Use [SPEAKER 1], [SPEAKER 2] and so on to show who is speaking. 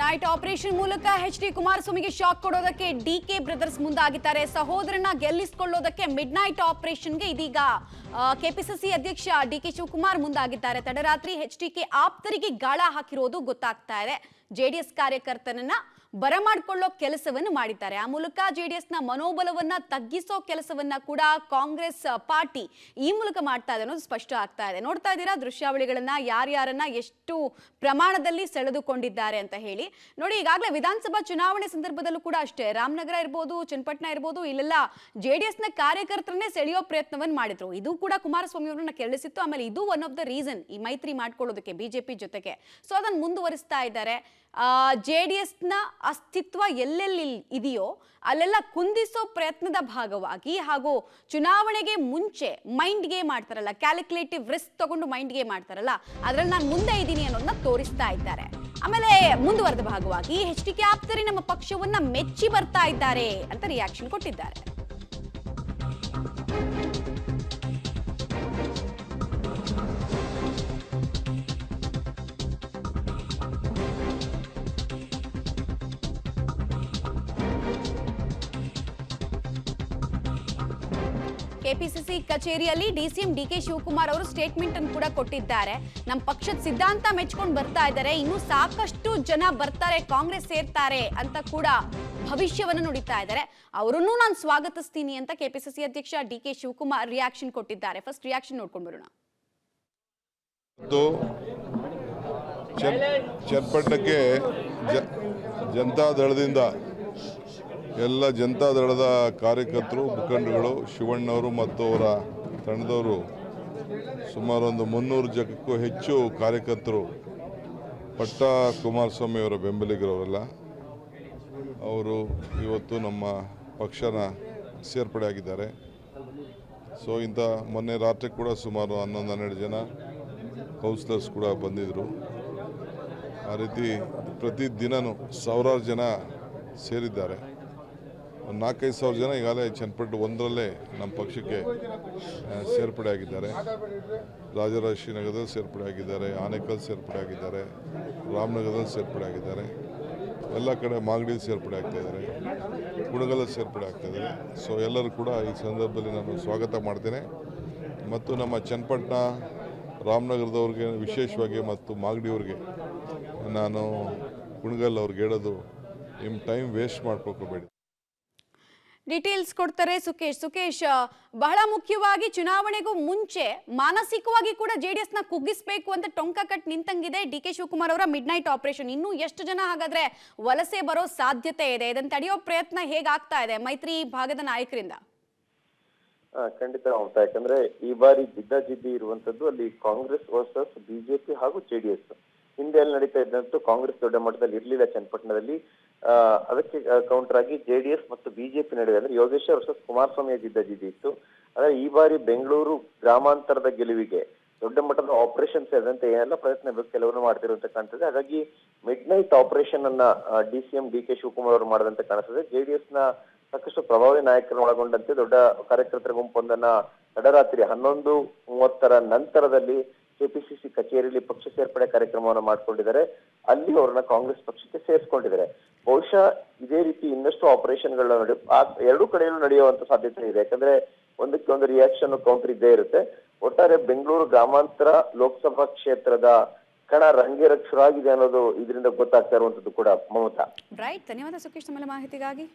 [SPEAKER 1] Night operation ಮೂಲಕ H D. ಕುಮಾರಸ್ವಾಮಿಗೆ shock ಕೊಡೋದಕ್ಕೆ DK brothers ಮುಂದಾಗಿದ್ದಾರೆ. ಸಹೋದರನ ಗೆಲ್ಲಿಸಿಕೊಳ್ಳೋದಕ್ಕೆ ಮಿಡ್ ನೈಟ್ ಆಪರೇಷನ್ಗೆ ಇದೀಗ ಕೆಪಿಸಿಸಿ ಅಧ್ಯಕ್ಷ ಡಿಕೆ ಶಿವಕುಮಾರ್ ಮುಂದಾಗಿದ್ದಾರೆ. ತಡರಾತ್ರಿ ಎಚ್.ಡಿ.ಕೆ ಆಪ್ತರಿಗೆ ಗಾಳ ಹಾಕಿರೋದು ಗೊತ್ತಾಗ್ತಾ ಇದೆ. ಜೆಡಿಎಸ್ ಕಾರ್ಯಕರ್ತನನ್ನ ಬರಮಾಡಿಕೊಳ್ಳೋ ಕೆಲಸವನ್ನು ಮಾಡಿದ್ದಾರೆ. ಆ ಮೂಲಕ ಜೆಡಿಎಸ್ನ ಮನೋಬಲವನ್ನ ತಗ್ಗಿಸೋ ಕೆಲಸವನ್ನ ಕೂಡ ಕಾಂಗ್ರೆಸ್ ಪಾರ್ಟಿ ಈ ಮೂಲಕ ಮಾಡ್ತಾ ಇದೆ ಅನ್ನೋದು ಸ್ಪಷ್ಟ ಆಗ್ತಾ ಇದೆ. ನೋಡ್ತಾ ಇದ್ದೀರಾ ದೃಶ್ಯಾವಳಿಗಳನ್ನ, ಯಾರ್ಯಾರನ್ನ ಎಷ್ಟು ಪ್ರಮಾಣದಲ್ಲಿ ಸೆಳೆದುಕೊಂಡಿದ್ದಾರೆ ಅಂತ ಹೇಳಿ. ನೋಡಿ, ಈಗಾಗಲೇ ವಿಧಾನಸಭಾ ಚುನಾವಣೆ ಸಂದರ್ಭದಲ್ಲೂ ಕೂಡ ಅಷ್ಟೇ ರಾಮನಗರ ಇರ್ಬೋದು, ಚನ್ನಪಟ್ಟಣ ಇರ್ಬೋದು, ಇಲ್ಲೆಲ್ಲ ಜೆಡಿಎಸ್ನ ಕಾರ್ಯಕರ್ತರನ್ನೇ ಸೆಳೆಯೋ ಪ್ರಯತ್ನವನ್ನು ಮಾಡಿದ್ರು. ಇದು ಕೂಡ ಕುಮಾರಸ್ವಾಮಿ ಅವರನ್ನ ಕೆರಳಿಸಿತ್ತು. ಆಮೇಲೆ ಇದು ಒನ್ ಆಫ್ ದ ರೀಸನ್ ಈ ಮೈತ್ರಿ ಮಾಡ್ಕೊಳ್ಳೋದಕ್ಕೆ ಬಿಜೆಪಿ ಜೊತೆಗೆ. ಸೊ ಅದನ್ನು ಮುಂದುವರಿಸ್ತಾ ಇದ್ದಾರೆ. ಜೆಡಿಎಸ್ನ ಅಸ್ತಿತ್ವ ಎಲ್ಲೆಲ್ಲಿ ಇದೆಯೋ ಅಲ್ಲೆಲ್ಲ ಕುಂದಿಸೋ ಪ್ರಯತ್ನದ ಭಾಗವಾಗಿ ಹಾಗೂ ಚುನಾವಣೆಗೆ ಮುಂಚೆ ಮೈಂಡ್ ಗೇಮ್ ಮಾಡ್ತಾರಲ್ಲ, ಕ್ಯಾಲ್ಕುಲೇಟಿವ್ ರಿಸ್ಕ್ ತಗೊಂಡು ಮೈಂಡ್ ಗೇಮ್ ಮಾಡ್ತಾರಲ್ಲ, ಅದ್ರಲ್ಲಿ ನಾನು ಮುಂದೆ ಇದ್ದೀನಿ ಅನ್ನೋದನ್ನ ತೋರಿಸ್ತಾ ಇದ್ದಾರೆ. ಆಮೇಲೆ ಮುಂದುವರೆದ ಭಾಗವಾಗಿ ಎಚ್.ಡಿ.ಕೆ ಆಪ್ತರಿ ನಮ್ಮ ಪಕ್ಷವನ್ನ ಮೆಚ್ಚಿ ಬರ್ತಾ ಇದ್ದಾರೆ ಅಂತ ರಿಯಾಕ್ಷನ್ ಕೊಟ್ಟಿದ್ದಾರೆ. ಕೆಪಿಸಿಸಿ ಕಚೇರಿಯಲ್ಲಿ ಡಿಸಿಎಂ ಡಿಕೆ ಶಿವಕುಮಾರ್ ಅವರು ಸ್ಟೇಟ್ಮೆಂಟ್ ಅನ್ನು ಕೂಡ ಕೊಟ್ಟಿದ್ದಾರೆ. ನಮ್ಮ ಪಕ್ಷದ ಸಿದ್ಧಾಂತ ಮೆಚ್ಕೊಂಡು ಬರ್ತಾ ಇದ್ದಾರೆ, ಇನ್ನು ಸಾಕಷ್ಟು ಜನ ಬರ್ತಾರೆ, ಕಾಂಗ್ರೆಸ್ ಸೇರ್ತಾರೆ ಅಂತ ಕೂಡ ಭವಿಷ್ಯವನ್ನು ನುಡಿತಾ ಇದ್ದಾರೆ. ಅವರನ್ನು ನಾನು ಸ್ವಾಗತಿಸ್ತೀನಿ ಅಂತ ಕೆಪಿಸಿಸಿ ಅಧ್ಯಕ್ಷ ಡಿಕೆ ಶಿವಕುಮಾರ್ ರಿಯಾಕ್ಷನ್ ಕೊಟ್ಟಿದ್ದಾರೆ. ಫಸ್ಟ್ ರಿಯಾಕ್ಷನ್ ನೋಡ್ಕೊಂಡು ಬರೋಣ.
[SPEAKER 2] ಚನ್ನಪಟ್ಟಣಕ್ಕೆ ಜನತಾದಳದಿಂದ ಎಲ್ಲ ಜನತಾದಳದ ಕಾರ್ಯಕರ್ತರು, ಮುಖಂಡರುಗಳು, ಶಿವಣ್ಣವರು ಮತ್ತು ಅವರ ತಂಡದವರು ಸುಮಾರು ಒಂದು 300 ಜನಕ್ಕೂ ಹೆಚ್ಚು ಕಾರ್ಯಕರ್ತರು, ಪಟ್ಟ ಕುಮಾರಸ್ವಾಮಿ ಅವರ ಬೆಂಬಲಿಗರವರೆಲ್ಲ ಅವರು ಇವತ್ತು ನಮ್ಮ ಪಕ್ಷನ ಸೇರ್ಪಡೆಯಾಗಿದ್ದಾರೆ. ಸೊ ಇಂಥ ಮೊನ್ನೆ ರಾತ್ರಿ ಕೂಡ ಸುಮಾರು 11-12 ಜನ ಕೌನ್ಸಿಲರ್ಸ್ ಕೂಡ ಬಂದಿದ್ದರು. ಆ ರೀತಿ ಪ್ರತಿದಿನವೂ ಸಾವಿರಾರು ಜನ ಸೇರಿದ್ದಾರೆ. 4-5 ಸಾವಿರ ಜನ ಈಗಾಗಲೇ ಚನ್ನಪಟ್ಟಣ 1ರಲ್ಲೇ ನಮ್ಮ ಪಕ್ಷಕ್ಕೆ ಸೇರ್ಪಡೆ ಆಗಿದ್ದಾರೆ. ರಾಜರಾಜೇಶ್ವರಿನಗರದಲ್ಲಿ ಸೇರ್ಪಡೆ ಆಗಿದ್ದಾರೆ, ಆನೇಕಲ್ ಸೇರ್ಪಡೆ ಆಗಿದ್ದಾರೆ, ರಾಮನಗರದಲ್ಲಿ ಸೇರ್ಪಡೆ ಆಗಿದ್ದಾರೆ, ಎಲ್ಲ ಕಡೆ ಮಾಗಡಿಯಲ್ಲಿ ಸೇರ್ಪಡೆ ಆಗ್ತಾಯಿದ್ದಾರೆ, ಕುಣಗಲಲ್ಲಿ ಸೇರ್ಪಡೆ ಆಗ್ತಾಯಿದ್ದಾರೆ. ಸೊ ಎಲ್ಲರೂ ಕೂಡ ಈ ಸಂದರ್ಭದಲ್ಲಿ ನಾನು ಸ್ವಾಗತ ಮಾಡ್ತೇನೆ. ಮತ್ತು ನಮ್ಮ ಚನ್ನಪಟ್ಟಣ, ರಾಮನಗರದವ್ರಿಗೆ ವಿಶೇಷವಾಗಿ ಮತ್ತು ಮಾಗಡಿಯವ್ರಿಗೆ ನಾನು ಕುಣಗಲ್ ಅವ್ರಿಗೆ ಹೇಳೋದು, ನಿಮ್ಮ ಟೈಮ್ ವೇಸ್ಟ್ ಮಾಡ್ಕೋಬೇಡಿ.
[SPEAKER 1] ಡೀಟೇಲ್ಸ್ ಕೊಡ್ತಾರೆ ಸುಕೇಶ್. ಬಹಳ ಮುಖ್ಯವಾಗಿ ಚುನಾವಣೆಗೂ ಮುಂಚೆ ಮಾನಸಿಕವಾಗಿ ಕೂಡ ಜೆಡಿಎಸ್ನ ಕುಗ್ಗಿಸಬೇಕು ಅಂತ ಟೊಂಕ ಕಟ್ ನಿಂತಂಗಿದೆ ಡಿಕೆ ಶಿವಕುಮಾರ್ ಅವರ ಮಿಡ್ ನೈಟ್ ಆಪರೇಷನ್. ಇನ್ನೂ ಎಷ್ಟು ಜನ ಹಾಗಾದ್ರೆ ವಲಸೆ ಬರೋ ಸಾಧ್ಯತೆ ಇದೆ? ಇದನ್ನು ತಡೆಯೋ ಪ್ರಯತ್ನ ಹೇಗಾಗ್ತಾ ಇದೆ ಮೈತ್ರಿ ಭಾಗದ ನಾಯಕರಿಂದ?
[SPEAKER 3] ಖಂಡಿತ ಹೋಗ್ತಾ, ಯಾಕಂದ್ರೆ ಈ ಬಾರಿ ಜಿದ್ದಾಜಿದ್ದಿ ಇರುವಂತದ್ದು ಅಲ್ಲಿ ಕಾಂಗ್ರೆಸ್ ವರ್ಸಸ್ ಬಿಜೆಪಿ ಹಾಗೂ ಜೆಡಿಎಸ್. ಹಿಂದೆ ಅಲ್ಲಿ ನಡೀತಾ ಇದ್ದಂತೂ ಕಾಂಗ್ರೆಸ್ ದೊಡ್ಡ ಮಟ್ಟದಲ್ಲಿ ಇರಲಿಲ್ಲ ಚನ್ನಪಟ್ಟಣದಲ್ಲಿ. ಅದಕ್ಕೆ ಕೌಂಟರ್ ಆಗಿ ಜೆಡಿಎಸ್ ಮತ್ತು ಬಿಜೆಪಿ ನಡುವೆ ಅಂದ್ರೆ ಯೋಗೇಶ್ವರ್ ವರ್ಸಸ್ ಕುಮಾರಸ್ವಾಮಿಯ ಜಿದ್ದಾಜಿದ್ದಿ ಇತ್ತು. ಆದ್ರೆ ಈ ಬಾರಿ ಬೆಂಗಳೂರು ಗ್ರಾಮಾಂತರದ ಗೆಲುವಿಗೆ ದೊಡ್ಡ ಮಟ್ಟದ ಆಪರೇಷನ್ ಸೇರಿದಂತೆ ಏನೆಲ್ಲ ಪ್ರಯತ್ನ ಕೆಲವರು ಮಾಡ್ತಿರುವಂತ ಕಾಣ್ತದೆ. ಹಾಗಾಗಿ ಮಿಡ್ ನೈಟ್ ಆಪರೇಷನ್ ಅನ್ನ ಡಿಸಿಎಂ ಡಿಕೆ ಶಿವಕುಮಾರ್ ಅವರು ಮಾಡದಂತೆ ಕಾಣಿಸ್ತದೆ. ಜೆಡಿಎಸ್ ನ ಸಾಕಷ್ಟು ಪ್ರಭಾವಿ ನಾಯಕರನ್ನು ಒಳಗೊಂಡಂತೆ ದೊಡ್ಡ ಕಾರ್ಯಕರ್ತರ ಗುಂಪೊಂದನ್ನ ತಡರಾತ್ರಿ 11:30 ನಂತರದಲ್ಲಿ ಕೆಪಿಸಿಸಿ ಕಚೇರಿಯಲ್ಲಿ ಪಕ್ಷ ಸೇರ್ಪಡೆ ಕಾರ್ಯಕ್ರಮವನ್ನು ಮಾಡ್ಕೊಂಡಿದ್ದಾರೆ. ಅಲ್ಲಿ ಅವ್ರನ್ನ ಕಾಂಗ್ರೆಸ್ ಪಕ್ಷಕ್ಕೆ ಸೇರಿಸ್ಕೊಂಡಿದ್ದಾರೆ. ಬಹುಶಃ ಇದೇ ರೀತಿ ಇನ್ನಷ್ಟು ಆಪರೇಷನ್ಗಳನ್ನ ಎರಡೂ ಕಡೆಯಲ್ಲೂ ನಡೆಯುವಂತ ಸಾಧ್ಯತೆ ಇದೆ. ಯಾಕಂದ್ರೆ ಒಂದಕ್ಕೆ ಒಂದು ರಿಯಾಕ್ಷನ್ ಕೌಂಟರ್ ಇದ್ದೇ ಇರುತ್ತೆ. ಒಟ್ಟಾರೆ ಬೆಂಗಳೂರು ಗ್ರಾಮಾಂತರ ಲೋಕಸಭಾ ಕ್ಷೇತ್ರದ ಕಣ ರಂಗೇರಕ್ಕೆ ಶುರುವಾಗಿದೆ ಅನ್ನೋದು ಇದರಿಂದ ಗೊತ್ತಾಗ್ತಾ ಇರುವಂತದ್ದು ಕೂಡ ಮಮತಾ.
[SPEAKER 1] ರೈಟ್, ಧನ್ಯವಾದ ಸುಕೇಶ್, ತಮ್ಮ ಮಾಹಿತಿಗಾಗಿ.